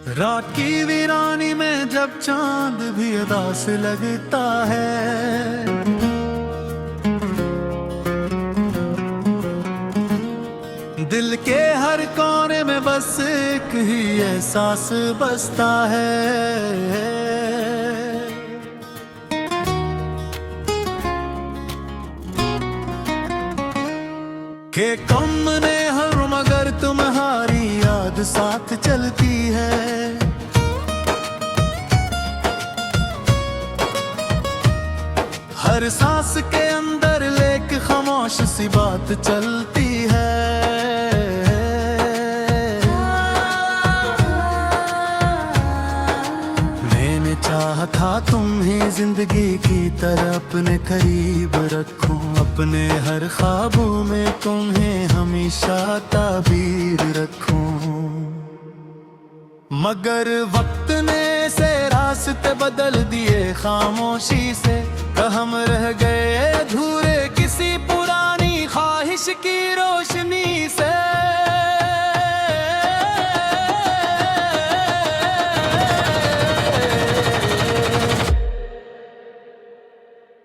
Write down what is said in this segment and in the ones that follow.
रात की वीरानी में जब चांद भी उदास लगता है, दिल के हर कोने में बस एक ही एहसास बसता है कि कम ने हर मगर तुम्हारी याद साथ चलती है। हर सांस के अंदर लेक खामोश सी बात चलती है। मैंने चाहा था तुम्हें जिंदगी की तरह अपने करीब रखूं, अपने हर ख्वाबों में तुम्हें हमेशा ताबीर रखूं। मगर वक्त ने से रास्ते बदल दिए खामोशी से, हम रह गए अधूरे किसी पुरानी ख्वाहिश की रोशनी से।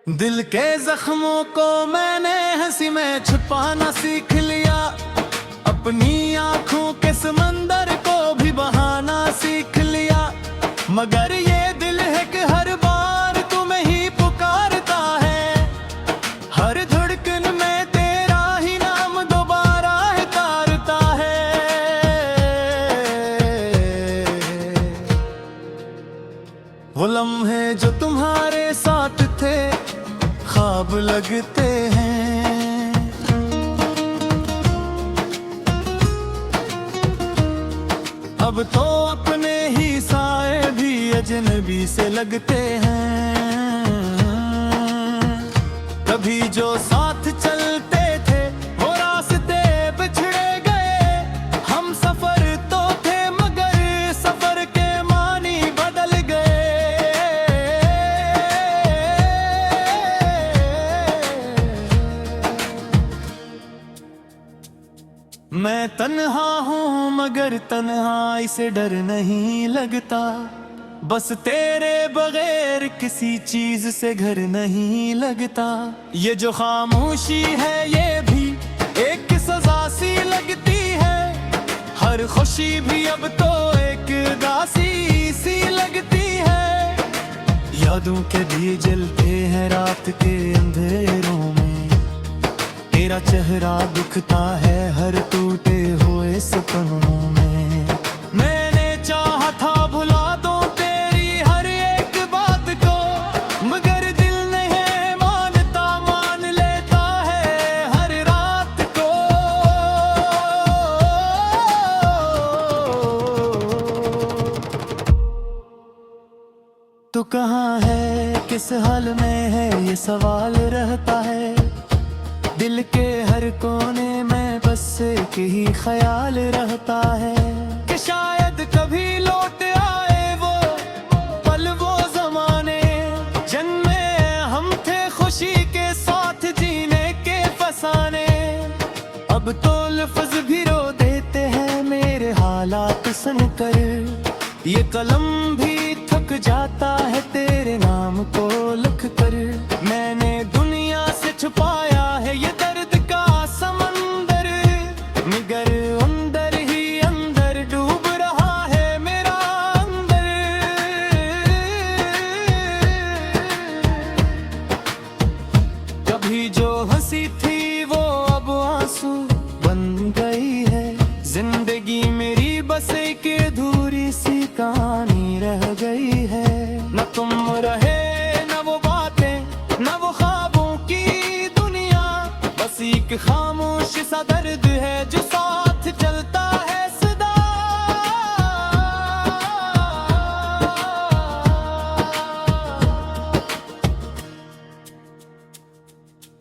दिल के जख्मों को मैंने हंसी में छुपाना सीख लिया, अपनी आंखों के समंदर को भी बहाना सीख लिया। मगर ये दिल है कि हर बार तुम्हें ही पुकारता है, हर धड़कन में तेरा ही नाम दोबारा है तारता है। वो लम्हे जो तुम्हारे साथ थे ख्वाब लगते हैं, अब तो अपने ही साए भी अजनबी से लगते हैं। कभी जो साथ चलते थे वो रास्ते बिछड़े गए, हम सफर तो थे मगर सफर के मानी बदल गए। मैं तन्हा हूँ मगर तन्हाई से डर नहीं लगता, बस तेरे बगैर किसी चीज से घर नहीं लगता। ये जो खामोशी है ये भी एक सजा सी लगती है, हर खुशी भी अब तो एक उदासी सी लगती है। यादों के दिए जलते हैं रात के अंधेरों में, तेरा चेहरा दुखता है हर टूटे हुए सपनों में। मैंने चाहा था भुला दूं तेरी हर एक बात को, मगर दिल नहीं मानता, मान लेता है हर रात को। तू कहाँ है, किस हाल में है, ये सवाल रहता है। दिल के हर कोने में बस एक ही ख्याल रहता है कि शायद कभी लौट आए वो पल, वो जमाने जन्मे हम थे खुशी के साथ जीने के फसाने। अब तो लफ्ज भी रो देते हैं मेरे हालात सुनकर, ये कलम भी थक जाता है तेरे नाम को लिख कर। मैंने दुनिया से छुपाया है ये दर्द का समंदर, मगर अंदर ही अंदर डूब रहा है मेरा अंदर। कभी जो हंसी थी वो अब आंसू बन गई है, जिंदगी मेरी बस एक अधूरी सी कहानी रह गई है। न तुम रहे न वो बातें न वो ख्वाबों की दुनिया, बस एक खामोश सा दर्द है जो साथ चलता है सदा।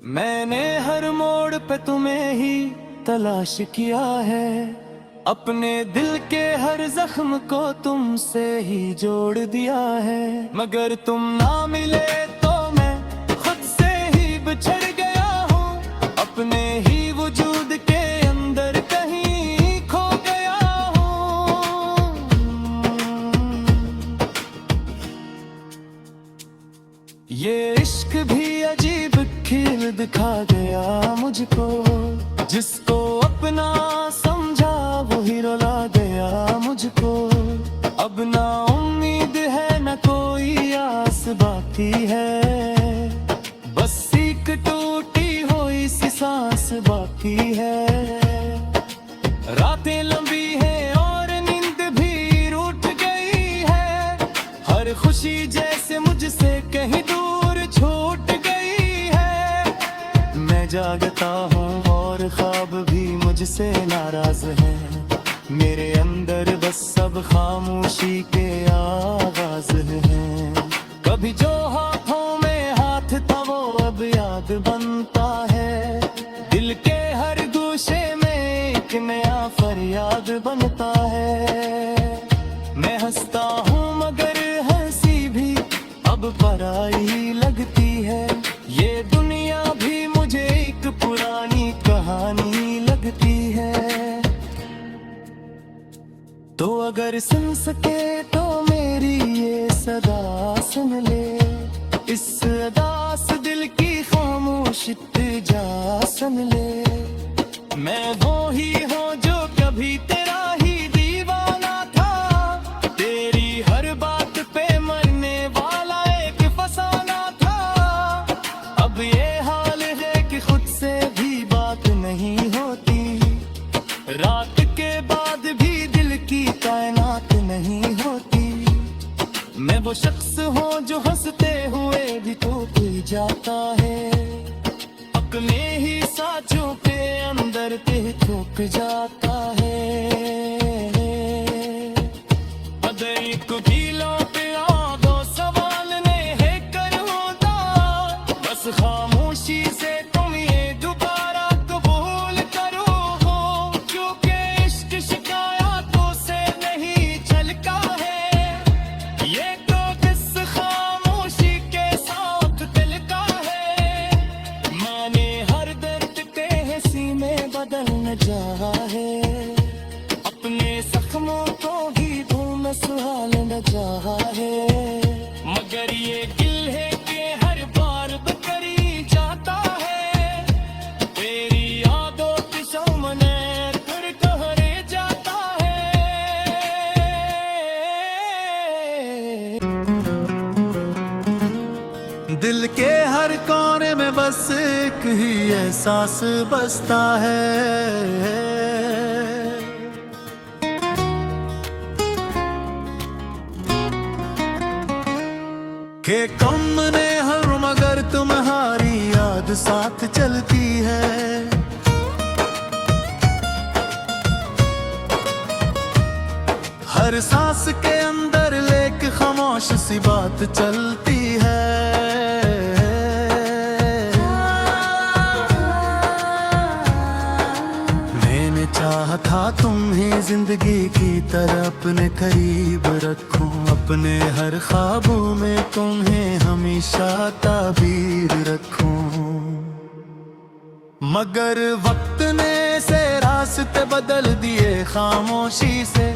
मैंने हर मोड़ पे तुम्हें ही तलाश किया है, अपने दिल के हर जख्म को तुमसे ही जोड़ दिया है। मगर तुम ना मिले तो मैं खुद से ही बिछड़ गया हूँ, अपने ही वजूद के अंदर कहीं खो गया हूँ। खा गया मुझको, जिसको अपना समझा वही रुला गया मुझको। अब ना उम्मीद है न कोई आस बाकी है, बस एक टूटी हुई सी सांस बाकी है। रातें लंबी हैं और नींद भी रूठ गई है, हर खुशी जैसे मुझसे कहीं दूर छूट गई है। मैं जागता हूँ और ख्वाब भी मुझसे नाराज है, मेरे अंदर बस सब खामोशी के आवाज हैं। कभी जो हाथों में हाथ था वो अब याद बनता है, दिल के हर गोशे में एक नया फरियाद बनता है। मैं हंसता हूँ मगर हंसी भी अब पराई लगती है, ये दुनिया भी मुझे एक पुरानी कहानी लगती है। तो अगर सुन सके तो मेरी ये सदा सुन ले, इस अदास दिल की खामोश इत्तेजा सुन ले। मैं वो ही हूँ जो कभी तेरा ही दीवाना था, तेरी हर बात पे मरने वाला एक फसाना था। अब ये हाल है कि खुद से भी बात नहीं होती, रात के बाद भी दिल की कायनात नहीं होती। मैं वो शख्स हूँ जो हंसते हुए भी टूट जाता है, अपने ही साँचों के अंदर पे ठोक जाता है। अगर एक गीलों पे दो सवाल ने है करूँगा, बस खामोशी से तुम ये दोबारा कबूल करो, क्योंकि इश्क शिकायतों से नहीं चलता है, ये तो किस खामोशी के साथ दिल का है। मैंने हर दर्द के हंसी में बदलना चाहा है, अपने जख्मों को ही धूल में सुहाना चाहा है। मगर ये दिल है कि हर बार बकरी जाता है, तेरी यादों के सामने फिर कहरे जाता है। दिल के हर कोने में बस एक ही एहसास बसता है, कि कम ने हर मगर तुम्हारी याद साथ चलती है। हर सांस के अंदर लेक खामोश सी बात चलती है। मैंने चाहा था तुम्हें जिंदगी की तरह अपने करीब रखूं, अपने हर ख्वाबों में तुम्हें हमेशा ताबीर रखूं। मगर वक्त ने से रास्ते बदल दिए खामोशी से,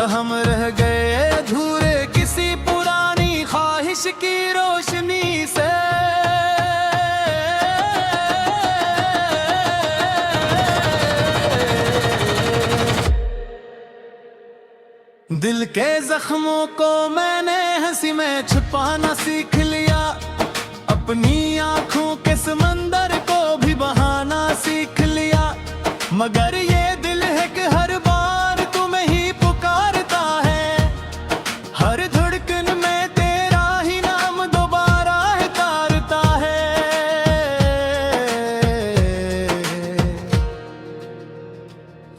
हम रह गए अधूरे किसी पुरानी ख्वाहिश की रोशनी से। दिल के जख्मों को मैंने हंसी में छुपाना सीख लिया, अपनी आंखों के समंदर को भी बहाना सीख लिया। मगर ये दिल है कि हर बार तुम्हें ही पुकारता है, हर धड़कन में तेरा ही नाम दोबारा है तारता है।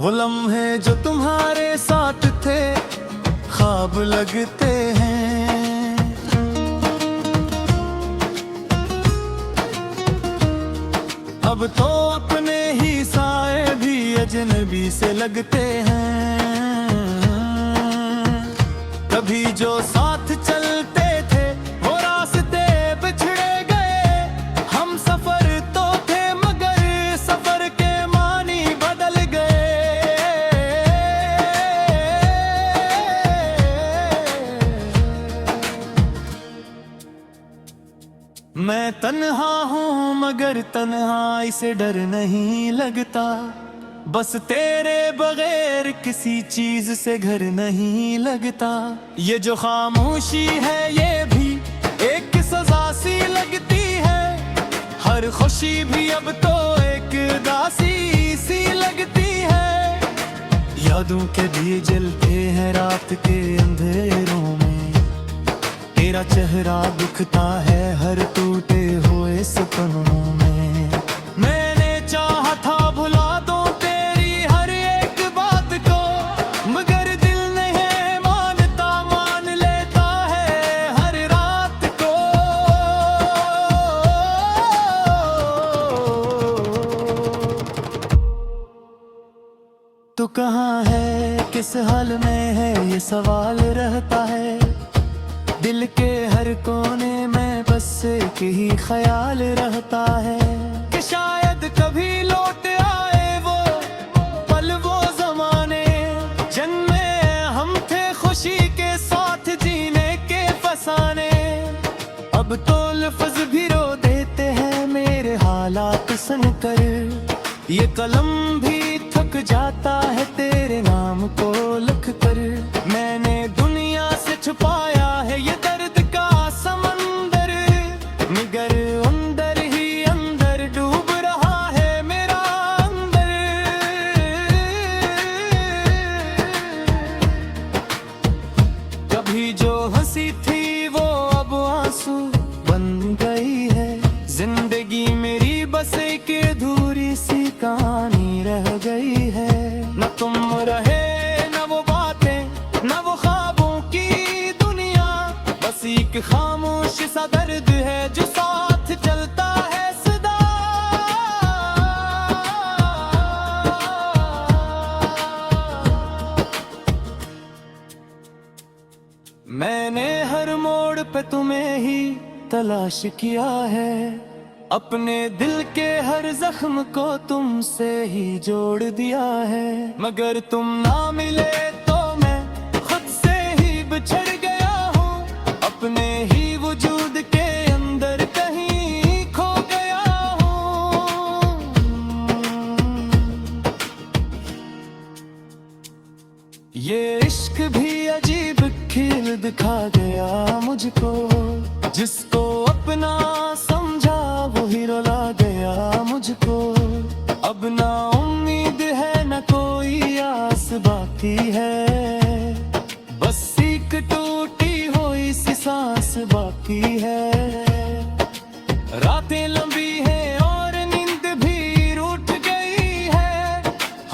वो लम्हे जो तुम्हारे साथ थे ख्वाब लगते हैं, अब तो अपने ही साए भी अजनबी से लगते हैं। कभी जो साथ चलते थे वो रास्ते बिछड़े गए, हम सफर तो थे मगर सफर के मानी बदल गए। मैं तन्हा हूँ मगर तन्हाई से डर नहीं लगता। बस तेरे बगैर किसी चीज से घर नहीं लगता। ये जो खामोशी है ये भी एक सजा सी लगती है। हर खुशी भी अब तो एक दासी सी लगती है। यादों के दिए जलते हैं रात के अंधेरों में। तेरा चेहरा दिखता है हर टूटे हुए सपनों में। मैंने चाहा था भुला दूं तेरी हर एक बात को, मगर दिल नहीं मानता, मान लेता है हर रात को। तू कहाँ है, किस हाल में है, ये सवाल रहता है। दिल के हर कोने में बस एक ही ख्याल रहता है कि शायद कभी लौट आए वो पल, वो जमाने जन्मे हम थे खुशी के साथ जीने के फसाने। अब तो लफ्ज भी रो देते हैं मेरे हालात सुनकर। ये कलम भी थक जाता है तेरे नाम को लिख कर। मैंने दुनिया से छुपाया है ये दर्द का समंदर, मगर अंदर ही अंदर डूब रहा है मेरा अंदर। कभी जो हंसी थी वो अब आंसू बन गई है। जिंदगी मेरी बस एक अधूरी सी कहानी रह गई है। न तुम रहे न वो बातें न वो ख्वाबों की दुनिया, बस एक खामोश सा दर्द है जो साथ चलता है सदा। मैंने हर मोड़ पे तुम्हें ही तलाश किया है। अपने दिल के हर जख्म को तुमसे ही जोड़ दिया है, मगर तुम ना मिले तो मैं खुद से ही बिछड़ गया हूँ। अपने ही वजूद के अंदर कहीं खो गया हूँ। ये इश्क भी अजीब खेल दिखा गया मुझको। जिसको अपना समझा वही रुला गया मुझको। अब ना उम्मीद है न कोई आस बाकी है, बस एक टूटी हुई सी सांस बाकी है। रातें लंबी हैं और नींद भी रूठ गई है।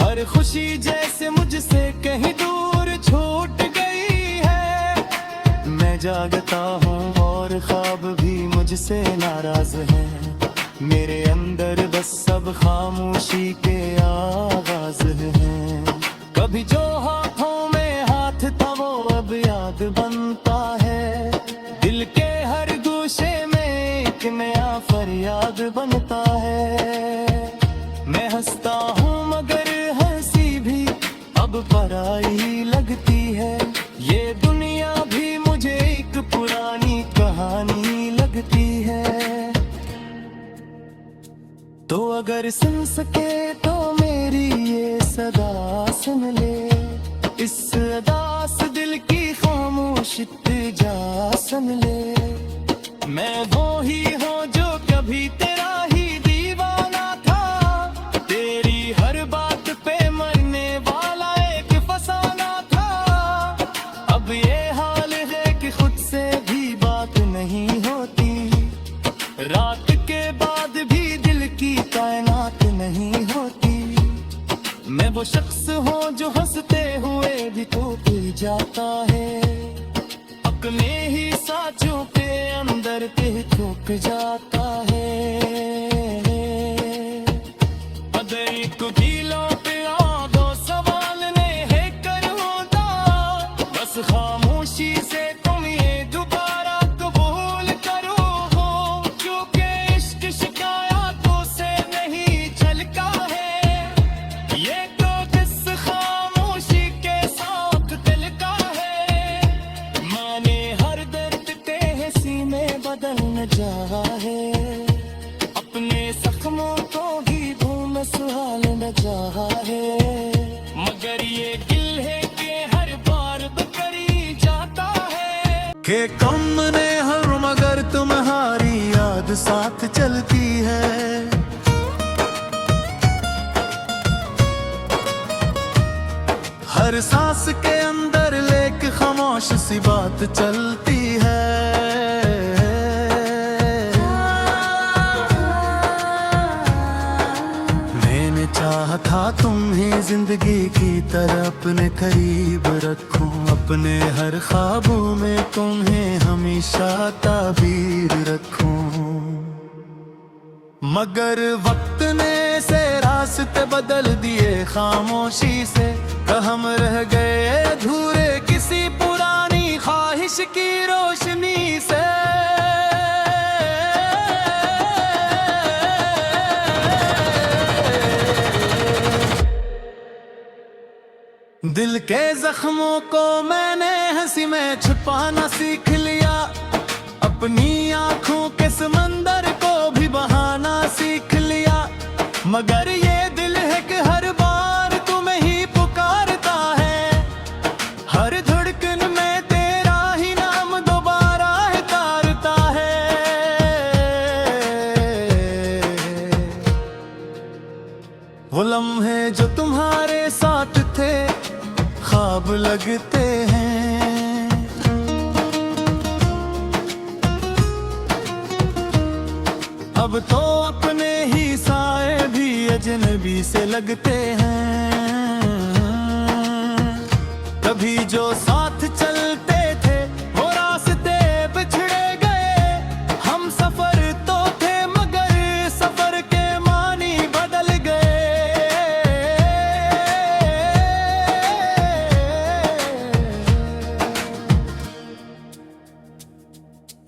हर खुशी जैसे मुझसे कहीं दूर छूट गई है। मैं जागता हूँ और ख्वाब भी मुझसे नाराज हैं। मेरे अंदर बस सब खामोशी के आवाज हैं। कभी जो हाथों में हाथ था वो अब याद बनता है। दिल के हर गोशे में एक नया फरियाद बनता है। मैं हंसता हूँ मगर हंसी भी अब पराई लगती है। ये दुनिया भी मुझे एक पुरानी कहानी लगती है। तो अगर सुन सके तो मेरी ये सदा सुन ले। इस अदास दिल की खामोश इत्तेजा सुन ले। मैं वो ही हूँ जो कभी तेरा ही दीवाना था। तेरी हर बात पे मरने वाला एक फसाना था। अब ये हाल है कि खुद से भी बात नहीं होती। रात के बाद भी दिल की कायनात नहीं होती। मैं वो शख्स हूँ जो हंसते हुए भी टूट जाता है। अपने ही साँचों के अंदर पे थूक जाता है। अदर को दिलों पे आ दो सवाल ने है करूँगा। बस खामोशी से तुम ये दोबारा कबूल करो हो। क्योंकि इश्क शिकायतों से नहीं छलका है। ये तो किस खामोशी के साथ दिल का है। माने हर दर्द तेहसी में बदल न जा है। अपने मगर ये दिल है कि हर बार बकरी जाता है कि कम ने हर मगर तुम्हारी याद साथ चलती है। हर सांस के अंदर लेक खामोश सी बात चलती है। मैंने चाहा था तुम्हें जिंदगी की तरह अपने करीब रखूं, अपने हर ख्वाबों में तुम्हें हमेशा ताबीर रखूं। मगर वक्त ने से रास्ते बदल दिए खामोशी से, हम रह गए अधूरे किसी पुरानी ख्वाहिश की रोशनी से। दिल के जख्मों को मैंने हंसी में छुपाना सीख लिया, अपनी आंखों के समंदर को भी बहाना सीख लिया। मगर ये दिल है कि हर बार तुम्हें ही पुकारता है, हर धड़कन में तेरा ही नाम दोबारा है तारता है। वो लम्हे जो तुम्हारे साथ थे ख्वाब लगते हैं, अब तो अपने ही साए भी अजनबी से लगते हैं। कभी जो साथ चलते थे वो रास्ते बिछड़े गए, हम सफर तो थे मगर सफर के मानी बदल गए।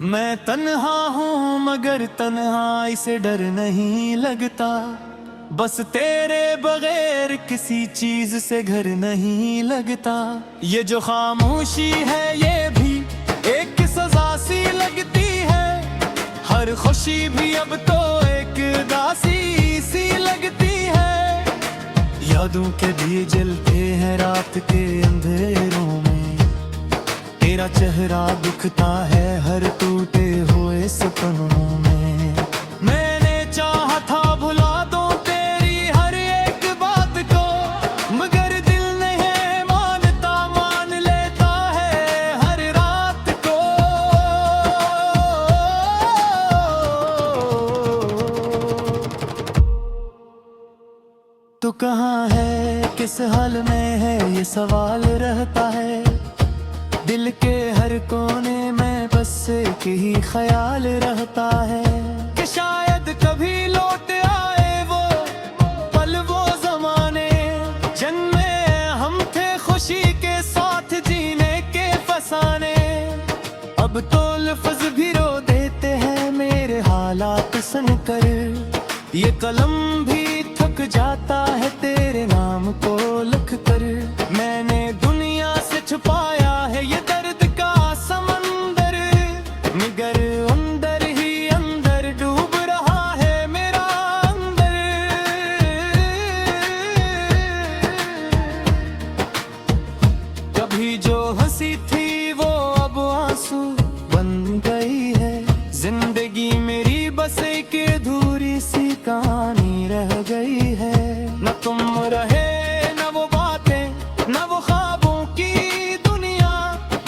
मैं तन्हा हूँ मगर तन्हाई से डर नहीं लगता, बस तेरे बगैर किसी चीज से घर नहीं लगता। ये जो खामोशी है ये भी एक सजा सी लगती है, हर खुशी भी अब तो एक दासी सी लगती है। यादों के दिए जलते हैं रात के अंधेरों में, तेरा चेहरा दिखता है हर टूटे हुए सपनों में। मैंने चाहा था भुला दूं तेरी हर एक बात को, मगर दिल नहीं मानता, मान लेता है हर रात को। तू कहाँ है, किस हाल में है, ये सवाल रहता है दिल के हर कोने में, बस एक ही ख्याल रहता है कि शायद कभी लौट आए वो पल वो जमाने, जिनमें हम थे खुशी के साथ जीने के फसाने। अब तो लफ्ज भी रो देते हैं मेरे हालात सुनकर, ये कलम भी थक जाता है तेरे नाम को लिख कर। मैंने दुनिया से छुपाया है ये दर्द का समंदर, मगर अंदर ही अंदर डूब रहा है मेरा अंदर। कभी जो हंसी थी वो अब आंसू बन गई है, जिंदगी मेरी बस एक अधूरी सी कहानी रह गई है। न तुम रहे न वो बातें न वो ख्वाबों की दुनिया,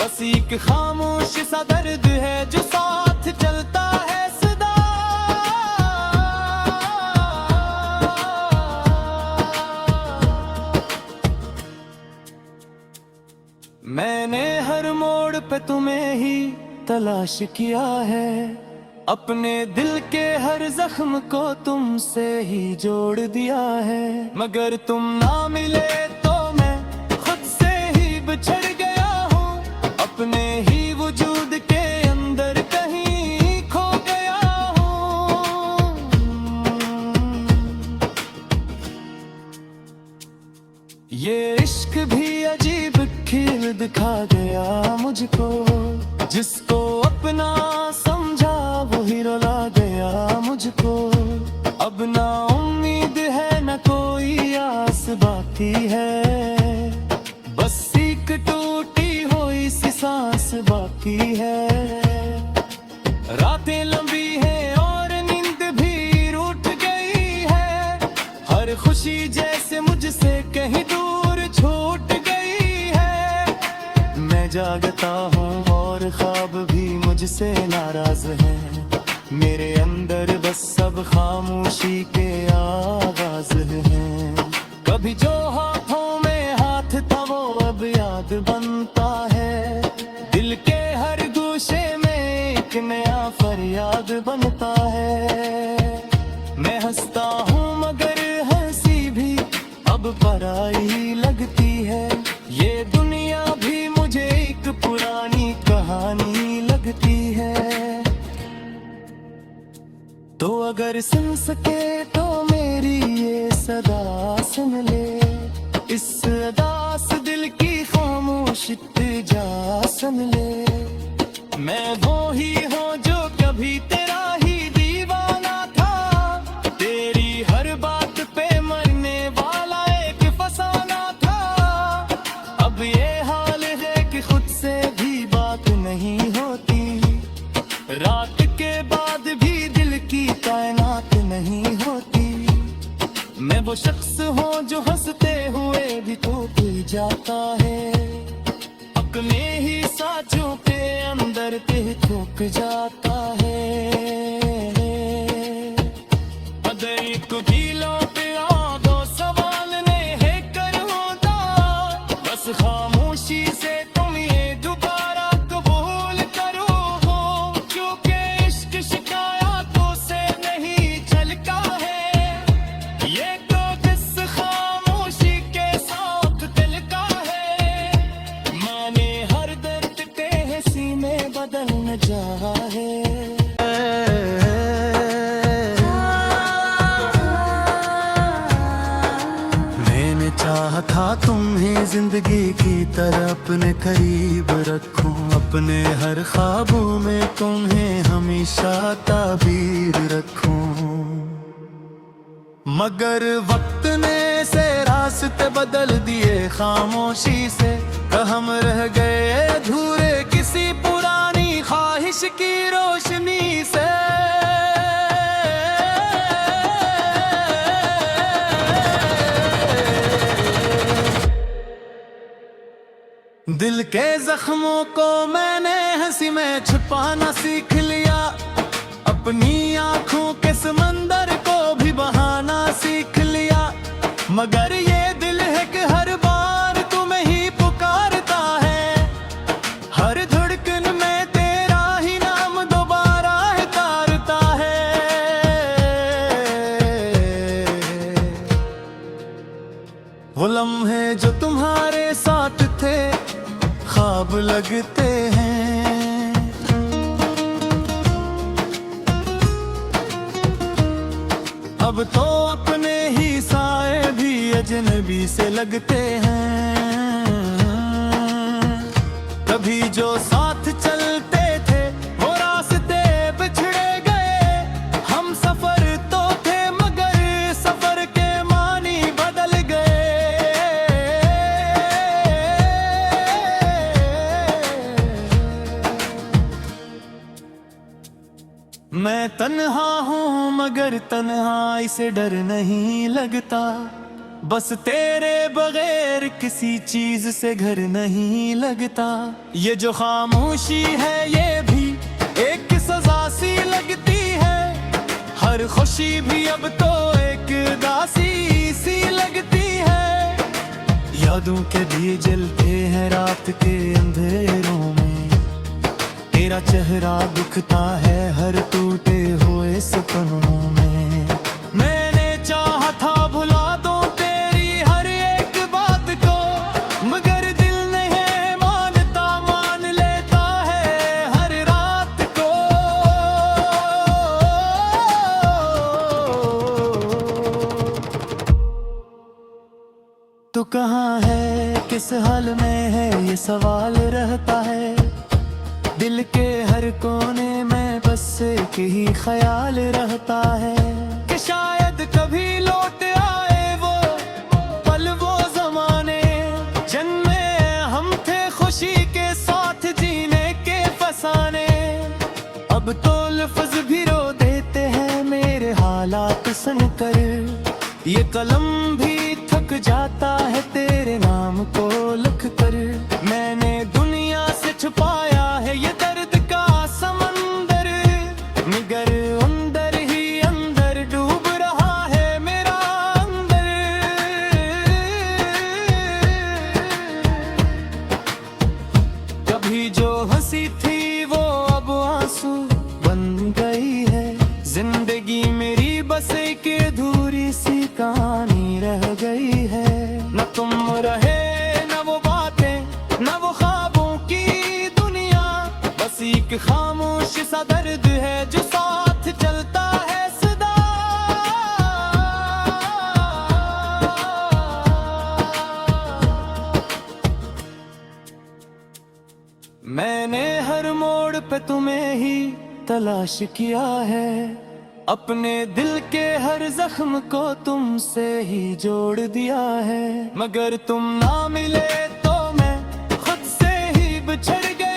बस एक खामोश सा दर्द है जो साथ चलता है सदा। मैंने हर मोड़ पे तुम्हें ही तलाश किया है, अपने दिल के हर जख्म को तुमसे ही जोड़ दिया है। मगर तुम ना मिले तो मैं खुद से ही बिछड़ गया हूँ, अपने ही वजूद के अंदर कहीं खो गया हूँ। ये इश्क भी अजीब खेल दिखा गया मुझको, जिसको अपना समझा वही रुला गया मुझको। अब ना उम्मीद है न कोई आस बाकी है, बस एक टूटी हुई सी सांस बाकी है। रातें लंबी हैं और नींद भी रूठ गई है। हर खुशी जैसे मुझसे कहीं दूर छूट गई है। मैं जागता हूँ और ख्वाब भी मुझसे नाराज है। मेरे अंदर बस सब खामोशी के आवाज हैं। कभी जो हाथों में हाथ था वो अब याद बनता है। दिल के हर गोशे में एक नया फरियाद बनता है। मैं हंसता हूँ मगर हंसी भी अब पराई लगती है। ये दुनिया भी मुझे एक पुरानी कहानी लगती है। तो अगर सुन सके तो मेरी ये सदा सुन ले। इस अदास दिल की खामोश इत्तेजा सुन ले। मैं वो ही हूँ जो कभी तेरा ही दीवाना था। तेरी हर बात पे मरने वाला एक फसाना था। अब ये हाल है कि खुद से भी बात नहीं होती। रात के बाद भी दिल की कायनात नहीं होती। मैं वो शख्स हूँ जो हंसते हुए भी टूट जाता है। अपने ही साँचों के अंदर ते थूक जाता है। अगर एक गीलों पे दो सवाल ने है कर होता। बस खामोशी से तुम ये दोबारा कबूल करो हो। क्योंकि इश्क शिकायतों से नहीं छलका है। ये तो किस खामोशी के साथ दिल का है। माने हर दर्द के सीने बदल न जा है। मैंने चाहा था तुम्हें जिंदगी की तरह अपने करीब रखूं। अपने हर ख्वाबों में तुम्हें हमेशा ताबीर रखूं। मगर वक्त ने से रास्ते बदल दिए खामोशी से। हम रह गए अधूरे किसी पुरानी ख्वाहिश की रोशनी से। दिल के जख्मों को मैंने हंसी में छुपाना सीख लिया। अपनी आंखों के समंदर को भी बहाना सीख लिया। मगर ये दिल है कि हर बार तुम्हें ही पुकारता है। हर धड़कन में तेरा ही नाम दोबारा है तारता है। वो लम्हे जो तुम्हारे साथ थे ख्वाब लगते हैं। अब तो अपने ही साए भी अजनबी से लगते हैं। कभी जो साथ चलते थे वो रास्ते बिछड़े गए। हम सफर तो थे मगर सफर के मानी बदल गए। मैं तन्हा हूँ मगर तन्हाई से डर नहीं लगता। बस तेरे बगैर किसी चीज से घर नहीं लगता। ये जो खामोशी है ये भी एक सजा सी लगती है। हर खुशी भी अब तो एक दासी सी लगती है। यादों के दिए जलते हैं रात के अंधेरों में। तेरा चेहरा दिखता है हर टूटे हुए सपनों में। मैंने चाहा था भुला दूं तेरी हर एक बात को। मगर दिल नहीं मानता, मान लेता है हर रात को। तू कहाँ है, किस हाल में है, ये सवाल रहता है। दिल के हर कोने में बस एक ही ख्याल रहता है कि शायद कभी लौट आए वो पल, वो जमाने जिनमें ये कलम भी थक जाता है तेरे नाम को लिख कर। मैंने दुनिया से छुपाया है ये दर्द का समंदर, मगर अंदर ही अंदर डूब रहा है मेरा अंदर। कभी जो हंसी थी वो अब आंसू बन गई है। जिंदगी मेरी बस एक अधूरी सी कहानी रह गई है। न तुम रहे न वो बातें न वो ख्वाबों की दुनिया, बस एक खामोश सा दर्द है जो साथ चलता है सदा। मैंने हर मोड़ पे तुम्हें ही तलाश किया है, अपने दिल के हर जख्म को तुमसे ही जोड़ दिया है। मगर तुम ना मिले तो मैं खुद से ही बिछड़ गया।